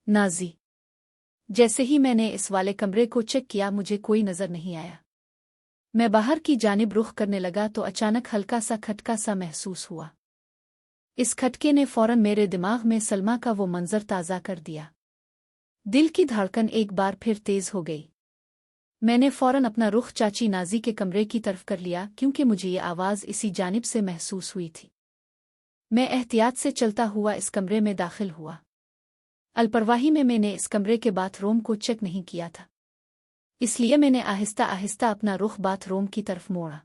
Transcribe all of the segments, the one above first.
Nazi. जैसे ही मैंने इस वाले कमरे को चेक किया मुझे कोई नजर नहीं आया। मैं बाहर की जानिब रुख करने लगा तो अचानक हल्का सा खटका सा महसूस हुआ। इस खटके ने फौरन मेरे दिमाग में सलमा का वो मंजर ताज़ा कर दिया। दिल की धड़कन एक बार फिर तेज हो गई। मैंने फौरन अपना रुख चाची नाजी के कमरे की तरफ कर लिया क्योंकि मुझे ये आवाज़ इसी जानिब से महसूस हुई थी। मैं एहतियात से चलता हुआ इस कमरे में दाखिल हुआ। अलपरवाही में मैंने इस कमरे के बाथरूम को चेक नहीं किया था, इसलिए मैंने आहिस्ता आहिस्ता अपना रुख बाथरूम की तरफ मोड़ा।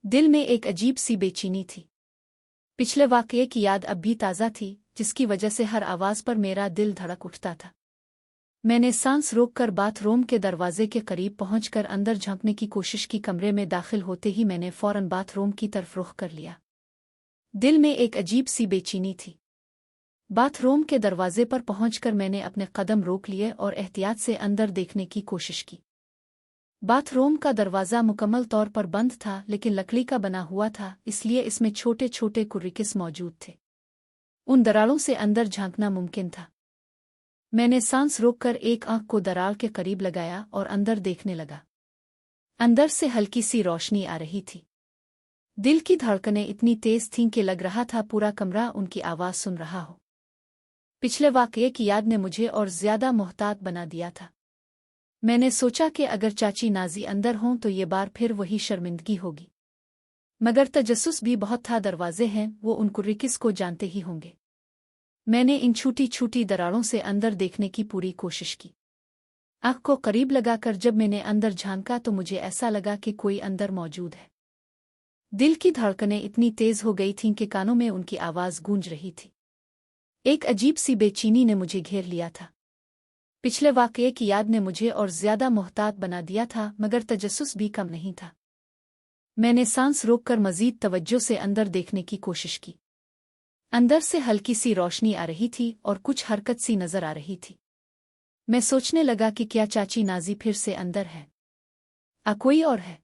दिल में एक अजीब सी बेचैनी थी। पिछले वाक़ये की याद अब भी ताज़ा थी, जिसकी वजह से हर आवाज़ पर मेरा दिल धड़क उठता था। मैंने सांस रोककर बाथरूम के दरवाजे के करीब पहुंचकर अंदर झांकने की कोशिश की। कमरे में दाखिल होते ही मैंने फौरन बाथरूम की तरफ रुख कर लिया। दिल में एक अजीब सी बेचैनी थी। बाथरूम के दरवाजे पर पहुंचकर मैंने अपने कदम रोक लिए और एहतियात से अंदर देखने की कोशिश की। बाथरूम का दरवाज़ा मुकम्मल तौर पर बंद था, लेकिन लकड़ी का बना हुआ था, इसलिए इसमें छोटे छोटे कुर्रिकिस मौजूद थे। उन दरारों से अंदर झांकना मुमकिन था। मैंने सांस रोककर एक आंख को दरार के करीब लगाया और अंदर देखने लगा। अंदर से हल्की सी रोशनी आ रही थी। दिल की धड़कनें इतनी तेज थीं कि लग रहा था पूरा कमरा उनकी आवाज़ सुन रहा हो। पिछले वाक़ये की याद ने मुझे और ज़्यादा मोहतात बना दिया था। मैंने सोचा कि अगर चाची नाजी अंदर हों तो ये बार फिर वही शर्मिंदगी होगी। मगर तजस्सुस भी बहुत था, दरवाजे हैं, वो उन कुर्रिकिस को जानते ही होंगे। मैंने इन छोटी छोटी दरारों से अंदर देखने की पूरी कोशिश की। आँख को करीब लगाकर जब मैंने अंदर झांका तो मुझे ऐसा लगा कि कोई अंदर मौजूद है। दिल की धड़कनें इतनी तेज हो गई थीं कि कानों में उनकी आवाज़ गूंज रही थी। एक अजीब सी बेचैनी ने मुझे घेर लिया था। पिछले वाक़ये की याद ने मुझे और ज़्यादा मोहतात बना दिया था, मगर तजस्सुस भी कम नहीं था। मैंने सांस रोककर मज़ीद तवज्जो से अंदर देखने की कोशिश की। अंदर से हल्की सी रोशनी आ रही थी और कुछ हरकत सी नजर आ रही थी। मैं सोचने लगा कि क्या चाची नाजी फिर से अंदर है, कोई और है।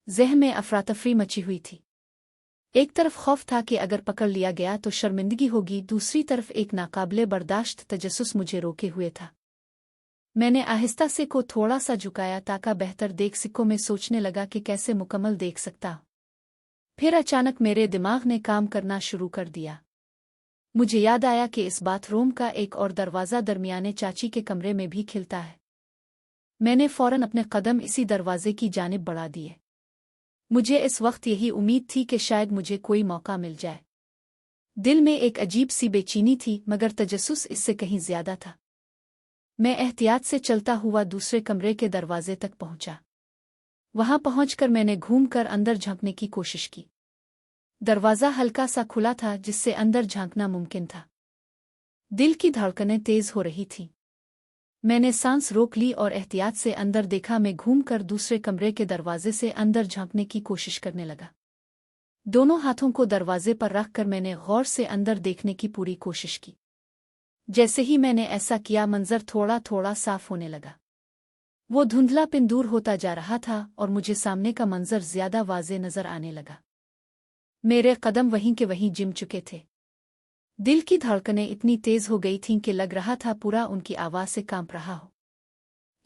ज़हन में अफरातफरी मची हुई थी। एक तरफ खौफ था कि अगर पकड़ लिया गया तो शर्मिंदगी होगी, दूसरी तरफ एक नाकाबिले बर्दाश्त तजस्सुस मुझे रोके हुए था। मैंने आहिस्ता से को थोड़ा सा झुकाया ताकि बेहतर देख सको। मैं सोचने लगा कि कैसे मुकम्मल देख सकता हूं। फिर अचानक मेरे दिमाग ने काम करना शुरू कर दिया। मुझे याद आया कि इस बाथरूम का एक और दरवाज़ा दरमियाने चाची के कमरे में भी खिलता है। मैंने फौरन अपने कदम इसी दरवाजे की जानिब बढ़ा दिए। मुझे इस वक्त यही उम्मीद थी कि शायद मुझे कोई मौका मिल जाए। दिल में एक अजीब सी बेचैनी थी, मगर तजस्सुस इससे कहीं ज्यादा था। मैं एहतियात से चलता हुआ दूसरे कमरे के दरवाजे तक पहुंचा। वहां पहुंचकर मैंने घूमकर अंदर झांकने की कोशिश की। दरवाज़ा हल्का सा खुला था, जिससे अंदर झांकना मुमकिन था। दिल की धड़कनें तेज हो रही थीं। मैंने सांस रोक ली और एहतियात से अंदर देखा। मैं घूमकर दूसरे कमरे के दरवाजे से अंदर झांकने की कोशिश करने लगा। दोनों हाथों को दरवाजे पर रखकर मैंने गौर से अंदर देखने की पूरी कोशिश की। जैसे ही मैंने ऐसा किया, मंजर थोड़ा थोड़ा साफ होने लगा। वो धुंधलापन दूर होता जा रहा था और मुझे सामने का मंजर ज्यादा वाज़े नजर आने लगा। मेरे कदम वहीं के वहीं जिम चुके थे। दिल की धड़कनें इतनी तेज हो गई थीं कि लग रहा था पूरा उनकी आवाज़ से कांप रहा हो।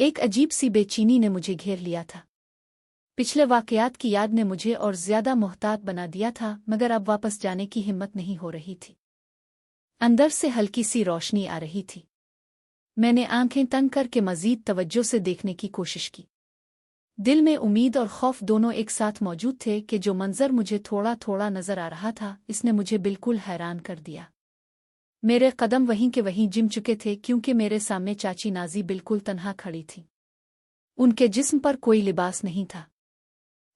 एक अजीब सी बेचैनी ने मुझे घेर लिया था। पिछले वाक़यात की याद ने मुझे और ज़्यादा मोहतात बना दिया था, मगर अब वापस जाने की हिम्मत नहीं हो रही थी। अंदर से हल्की सी रोशनी आ रही थी। मैंने आंखें तंग करके मज़ीद तवज्जो से देखने की कोशिश की। दिल में उम्मीद और खौफ दोनों एक साथ मौजूद थे कि जो मंजर मुझे थोड़ा थोड़ा नजर आ रहा था, इसने मुझे बिल्कुल हैरान कर दिया। मेरे कदम वहीं के वहीं जिम चुके थे, क्योंकि मेरे सामने चाची नाजी बिल्कुल तन्हा खड़ी थी। उनके जिस्म पर कोई लिबास नहीं था।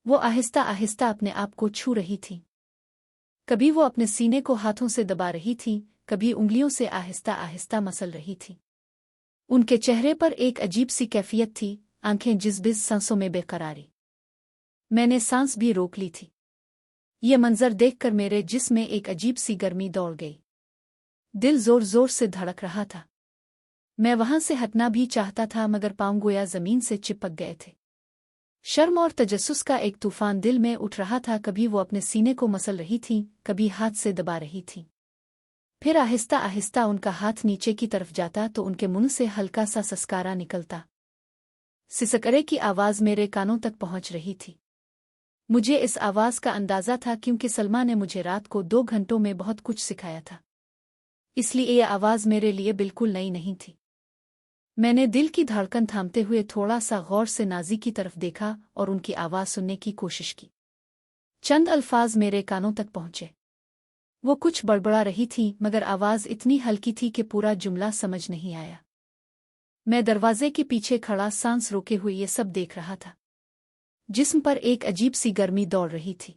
वो आहिस्ता आहिस्ता अपने आप को छू रही थी। कभी वो अपने सीने को हाथों से दबा रही थी, कभी उंगलियों से आहिस्ता आहिस्ता मसल रही थी। उनके चेहरे पर एक अजीब सी कैफियत थी, आंखें जिज़बिज़, सांसों में बेकरारी। मैंने सांस भी रोक ली थी। ये मंजर देखकर मेरे जिस्म में एक अजीब सी गर्मी दौड़ गई। दिल जोर जोर से धड़क रहा था। मैं वहां से हटना भी चाहता था, मगर पांव गोया जमीन से चिपक गए थे। शर्म और तजस्सुस का एक तूफान दिल में उठ रहा था। कभी वो अपने सीने को मसल रही थीं, कभी हाथ से दबा रही थीं। फिर आहिस्ता आहिस्ता उनका हाथ नीचे की तरफ जाता तो उनके मुंह से हल्का सा सस्कारा निकलता। सिसकरे की आवाज़ मेरे कानों तक पहुंच रही थी। मुझे इस आवाज़ का अंदाज़ा था क्योंकि सलमा ने मुझे रात को 2 घंटों में बहुत कुछ सिखाया था, इसलिए यह आवाज़ मेरे लिए बिल्कुल नई नहीं थी। मैंने दिल की धड़कन थामते हुए थोड़ा सा गौर से नाज़ी की तरफ देखा और उनकी आवाज़ सुनने की कोशिश की। चंद अल्फाज मेरे कानों तक पहुंचे। वो कुछ बड़बड़ा रही थी मगर आवाज़ इतनी हल्की थी कि पूरा जुमला समझ नहीं आया। मैं दरवाजे के पीछे खड़ा सांस रोके हुए ये सब देख रहा था। जिस्म पर एक अजीब सी गर्मी दौड़ रही थी,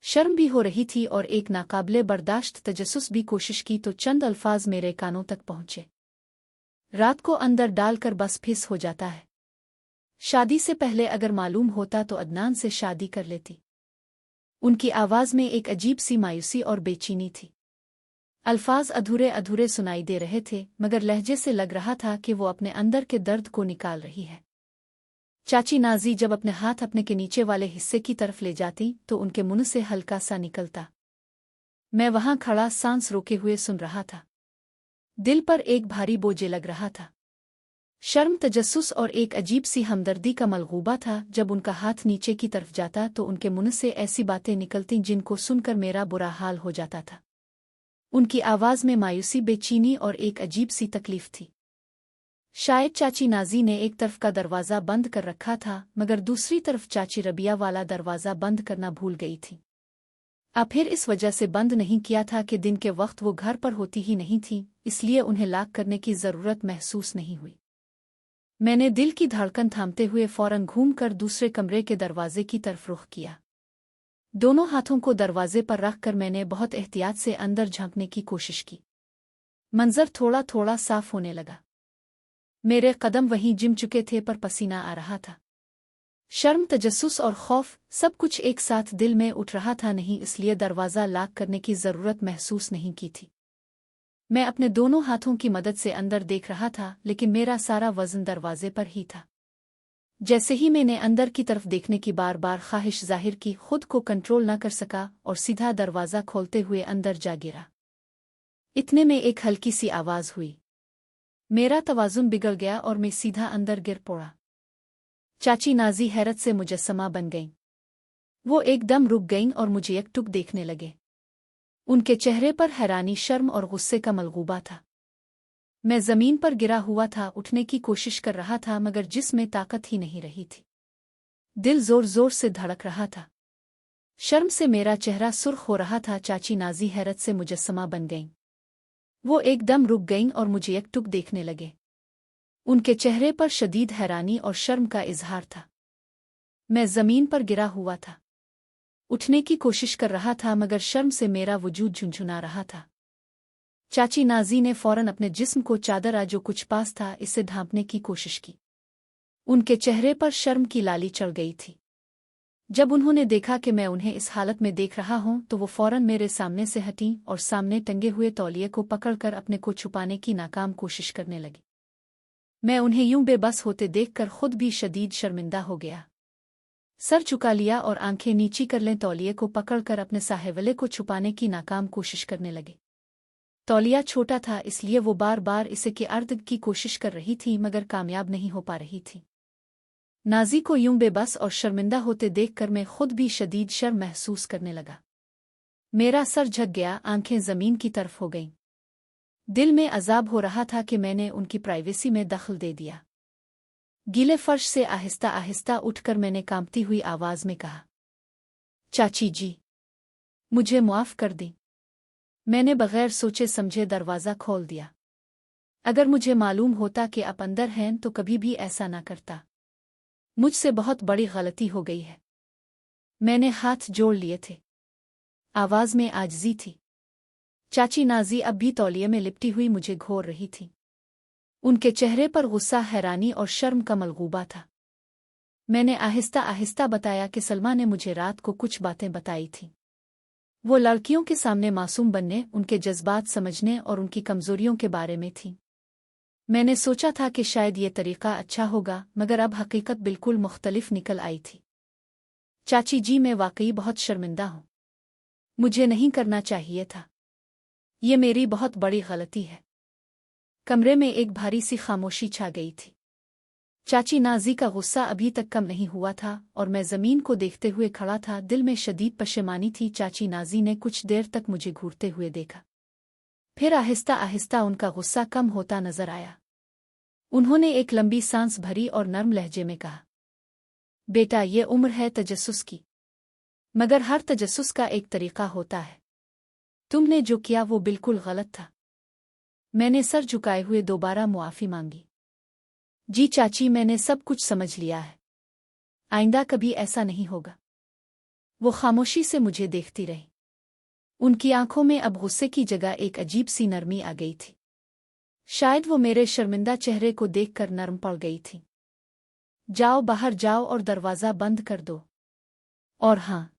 शर्म भी हो रही थी और एक नाकाबिले बर्दाश्त तजस्सुस भी। कोशिश की तो चंद अल्फाज मेरे कानों तक पहुंचे। रात को अंदर डालकर बस फिस हो जाता है। शादी से पहले अगर मालूम होता तो अदनान से शादी कर लेती। उनकी आवाज़ में एक अजीब सी मायूसी और बेचैनी थी। अल्फाज अधूरे अधूरे सुनाई दे रहे थे मगर लहजे से लग रहा था कि वो अपने अंदर के दर्द को निकाल रही है। चाची नाज़ी जब अपने हाथ अपने के नीचे वाले हिस्से की तरफ ले जाती तो उनके मुंह से हल्का सा निकलता। मैं वहां खड़ा सांस रोके हुए सुन रहा था। दिल पर एक भारी बोझ लग रहा था। शर्म, तजस्सुस और एक अजीब सी हमदर्दी का मलगूबा था। जब उनका हाथ नीचे की तरफ जाता तो उनके मुंह से ऐसी बातें निकलती जिनको सुनकर मेरा बुरा हाल हो जाता था। उनकी आवाज़ में मायूसी, बेचैनी और एक अजीब सी तकलीफ थी। शायद चाची नाज़ी ने एक तरफ का दरवाज़ा बंद कर रखा था मगर दूसरी तरफ चाची रबिया वाला दरवाज़ा बंद करना भूल गई थी। अब फिर इस वजह से बंद नहीं किया था कि दिन के वक्त वो घर पर होती ही नहीं थी, इसलिए उन्हें लॉक करने की ज़रूरत महसूस नहीं हुई। मैंने दिल की धड़कन थामते हुए फ़ौरन घूमकर दूसरे कमरे के दरवाजे की तरफ रुख किया। दोनों हाथों को दरवाजे पर रखकर मैंने बहुत एहतियात से अंदर झांकने की कोशिश की। मंजर थोड़ा थोड़ा साफ होने लगा। मेरे कदम वहीं जिम चुके थे पर पसीना आ रहा था। शर्म, तजस्सुस और खौफ सब कुछ एक साथ दिल में उठ रहा था। नहीं, इसलिए दरवाज़ा लॉक करने की ज़रूरत महसूस नहीं की थी। मैं अपने दोनों हाथों की मदद से अंदर देख रहा था लेकिन मेरा सारा वज़न दरवाजे पर ही था। जैसे ही मैंने अंदर की तरफ देखने की बार बार ख्वाहिश जाहिर की, खुद को कंट्रोल न कर सका और सीधा दरवाज़ा खोलते हुए अंदर जा गिरा। इतने में एक हल्की सी आवाज़ हुई। मेरा तवाज़ुन बिगड़ गया और मैं सीधा अंदर गिर पड़ा। चाची नाज़ी हैरत से मुजस्समा बन गईं। वो एकदम रुक गईं और मुझे एकटुक देखने लगे। उनके चेहरे पर हैरानी, शर्म और गुस्से का मलगूबा था। मैं ज़मीन पर गिरा हुआ था, उठने की कोशिश कर रहा था मगर जिस्म में ताकत ही नहीं रही थी। दिल ज़ोर ज़ोर से धड़क रहा था। शर्म से मेरा चेहरा सुर्ख हो रहा था। चाची नाज़ी हैरत से मुजस्समा बन गईं। वो एकदम रुक गईं और मुझे एकटुक देखने लगे। उनके चेहरे पर शदीद हैरानी और शर्म का इजहार था। मैं ज़मीन पर गिरा हुआ था, उठने की कोशिश कर रहा था मगर शर्म से मेरा वजूद झुनझुना रहा था। चाची नाज़ी ने फ़ौरन अपने जिस्म को चादर जो कुछ पास था इसे ढांपने की कोशिश की। उनके चेहरे पर शर्म की लाली चढ़ गई थी। जब उन्होंने देखा कि मैं उन्हें इस हालत में देख रहा हूं तो वो फ़ौरन मेरे सामने से हटीं और सामने टंगे हुए तौलिए को पकड़कर अपने को छुपाने की नाकाम कोशिश करने लगी। मैं उन्हें यूं बेबस होते देखकर खुद भी शदीद शर्मिंदा हो गया। सर झुका लिया और आंखें नीची कर लें तौलिए को पकड़कर अपने साहेवले को छुपाने की नाकाम कोशिश करने लगे। तौलिया छोटा था इसलिए वो बार बार इसे के अर्द की कोशिश कर रही थी मगर कामयाब नहीं हो पा रही थी। नाज़ी को यूं बेबस और शर्मिंदा होते देखकर मैं खुद भी शदीद शर्म महसूस करने लगा। मेरा सर झक गया, आंखें ज़मीन की तरफ हो गईं। दिल में अजाब हो रहा था कि मैंने उनकी प्राइवेसी में दखल दे दिया। गीले फर्श से आहिस्ता आहिस्ता उठकर मैंने कांपती हुई आवाज़ में कहा, चाची जी, मुझे मुआफ़ कर दें। मैंने बगैर सोचे समझे दरवाज़ा खोल दिया। अगर मुझे मालूम होता कि आप अंदर हैं तो कभी भी ऐसा ना करता। मुझसे बहुत बड़ी गलती हो गई है। मैंने हाथ जोड़ लिए थे। आवाज़ में आजिज़ी थी। चाची नाज़ी अब भी तौलिए में लिपटी हुई मुझे घोर रही थी। उनके चेहरे पर गुस्सा, हैरानी और शर्म का मलगूबा था। मैंने आहिस्ता आहिस्ता बताया कि सलमा ने मुझे रात को कुछ बातें बताई थीं। वो लड़कियों के सामने मासूम बनने, उनके जज्बात समझने और उनकी कमज़ोरियों के बारे में थी। मैंने सोचा था कि शायद ये तरीक़ा अच्छा होगा मगर अब हकीकत बिल्कुल मुख्तलिफ निकल आई थी। चाची जी, मैं वाकई बहुत शर्मिंदा हूँ। मुझे नहीं करना चाहिए था। ये मेरी बहुत बड़ी गलती है। कमरे में एक भारी सी खामोशी छा गई थी। चाची नाजी का गुस्सा अभी तक कम नहीं हुआ था और मैं जमीन को देखते हुए खड़ा था। दिल में शदीद पशेमानी थी। चाची नाजी ने कुछ देर तक मुझे घूरते हुए देखा, फिर आहिस्ता आहिस्ता उनका गुस्सा कम होता नजर आया। उन्होंने एक लंबी सांस भरी और नर्म लहजे में कहा, बेटा, ये उम्र है तजस्सुस की, मगर हर तजस्सुस का एक तरीका होता है। तुमने जो किया वो बिल्कुल गलत था। मैंने सर झुकाए हुए दोबारा मुआफ़ी मांगी। जी चाची, मैंने सब कुछ समझ लिया है, आइंदा कभी ऐसा नहीं होगा। वो खामोशी से मुझे देखती रही। उनकी आंखों में अब गुस्से की जगह एक अजीब सी नरमी आ गई थी। शायद वो मेरे शर्मिंदा चेहरे को देखकर नर्म पड़ गई थी। जाओ, बाहर जाओ और दरवाज़ा बंद कर दो। और हाँ,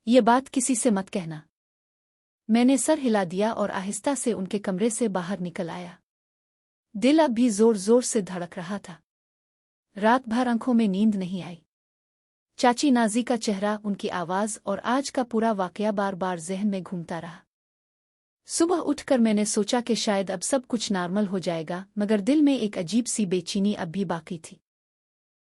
ये बात किसी से मत कहना। मैंने सर हिला दिया और आहिस्ता से उनके कमरे से बाहर निकल आया। दिल अब भी जोर जोर से धड़क रहा था। रात भर आंखों में नींद नहीं आई। चाची नाजी का चेहरा, उनकी आवाज़ और आज का पूरा वाकया बार बार ज़हन में घूमता रहा। सुबह उठकर मैंने सोचा कि शायद अब सब कुछ नॉर्मल हो जाएगा, मगर दिल में एक अजीब सी बेचैनी अब भी बाकी थी।